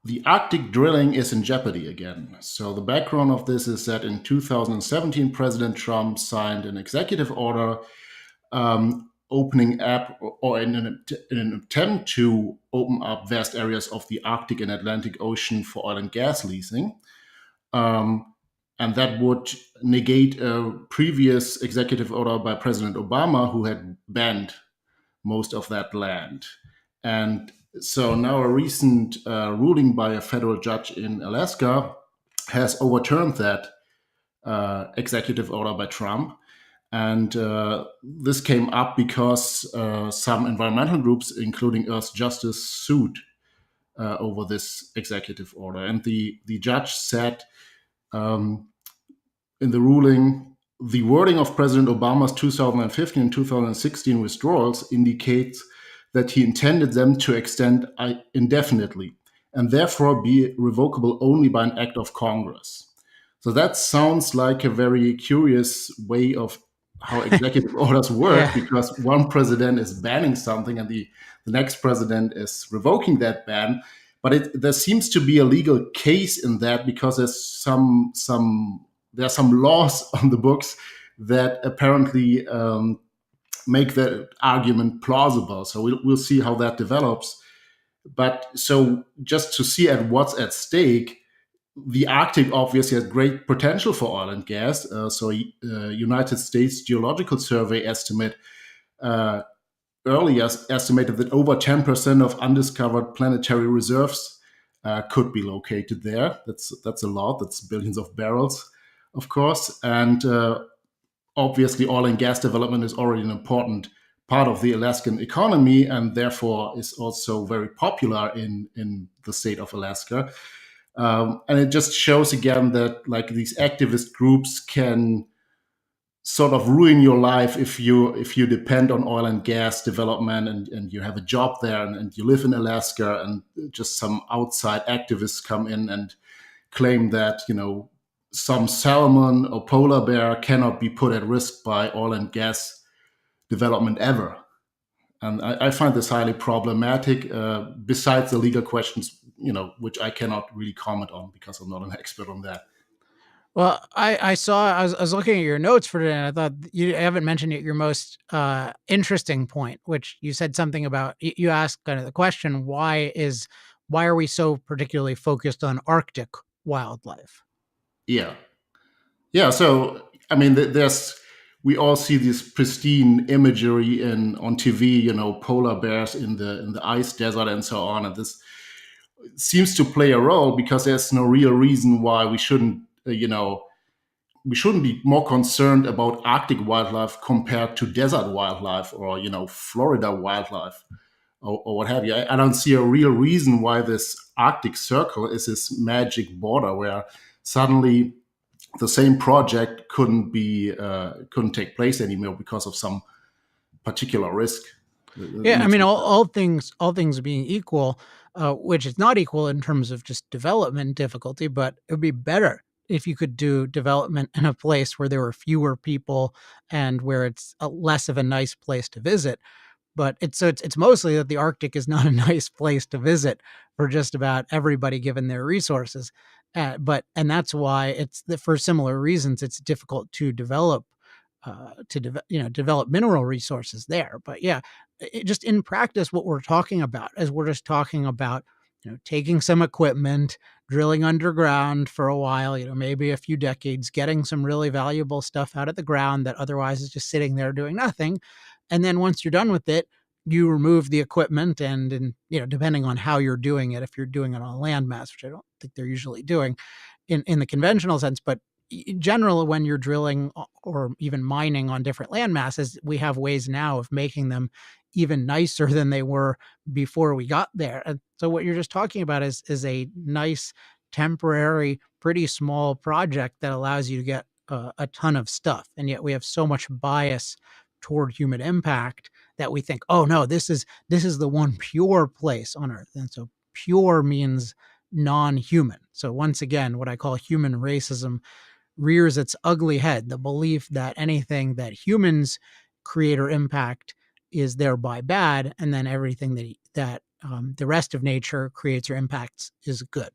the Arctic drilling is in jeopardy again. So the background of this is that in 2017, President Trump signed an executive order opening up, or in an attempt to open up vast areas of the Arctic and Atlantic Ocean for oil and gas leasing. Um, and that would negate a previous executive order by President Obama, who had banned most of that land. And so now a recent ruling by a federal judge in Alaska has overturned that executive order by Trump. And this came up because some environmental groups, including Earth Justice, sued over this executive order. And the judge said um, in the ruling, the wording of President Obama's 2015 and 2016 withdrawals indicates that he intended them to extend indefinitely and therefore be revocable only by an act of Congress. So that sounds like a very curious way of how executive orders work, Yeah. because one president is banning something and the next president is revoking that ban. But there seems to be a legal case in that, because there are some laws on the books that apparently make that argument plausible. So we'll see how that develops. But so just to see at what's at stake, the Arctic obviously has great potential for oil and gas. United States Geological Survey uh, earlier estimated that over 10% of undiscovered planetary reserves could be located there. That's a lot. That's billions of barrels, of course. And obviously, oil and gas development is already an important part of the Alaskan economy, and therefore is also very popular in the state of Alaska. And it just shows again that like these activist groups can sort of ruin your life if you depend on oil and gas development, and you have a job there, and you live in Alaska, and just some outside activists come in and claim that some salmon or polar bear cannot be put at risk by oil and gas development ever. And I find this highly problematic. Besides the legal questions, which I cannot really comment on because I'm not an expert on that. Well, I was looking at your notes for today, and I thought you haven't mentioned yet your most interesting point, which you said something about. You asked kind of the question, why are we so particularly focused on Arctic wildlife? Yeah, yeah. So I mean, there's we all see this pristine imagery in on TV, polar bears in the ice desert and so on, and this seems to play a role because there's no real reason why we shouldn't be more concerned about Arctic wildlife compared to desert wildlife, or Florida wildlife, or what have you. I don't see a real reason why this Arctic Circle is this magic border where suddenly the same project couldn't take place anymore because of some particular risk. It Yeah, I makes mean, no sense. all things being equal, which is not equal in terms of just development difficulty, but it would be better if you could do development in a place where there were fewer people and where it's less of a nice place to visit. But it's mostly that the Arctic is not a nice place to visit for just about everybody given their resources. And that's why for similar reasons it's difficult to develop mineral resources there. But yeah, just in practice, what we're talking about is we're just talking about taking some equipment, drilling underground for a while, maybe a few decades, getting some really valuable stuff out of the ground that otherwise is just sitting there doing nothing. And then once you're done with it, you remove the equipment, and depending on how you're doing it, if you're doing it on a landmass, which I don't think they're usually doing in the conventional sense, but in general, when you're drilling or even mining on different land masses, we have ways now of making them even nicer than they were before we got there. And so what you're just talking about is a nice, temporary, pretty small project that allows you to get a ton of stuff. And yet we have so much bias toward human impact that we think, oh no, this is the one pure place on Earth. And so pure means non-human. So once again, what I call human racism rears its ugly head, the belief that anything that humans create or impact is thereby bad, and then everything that the rest of nature creates or impacts is good.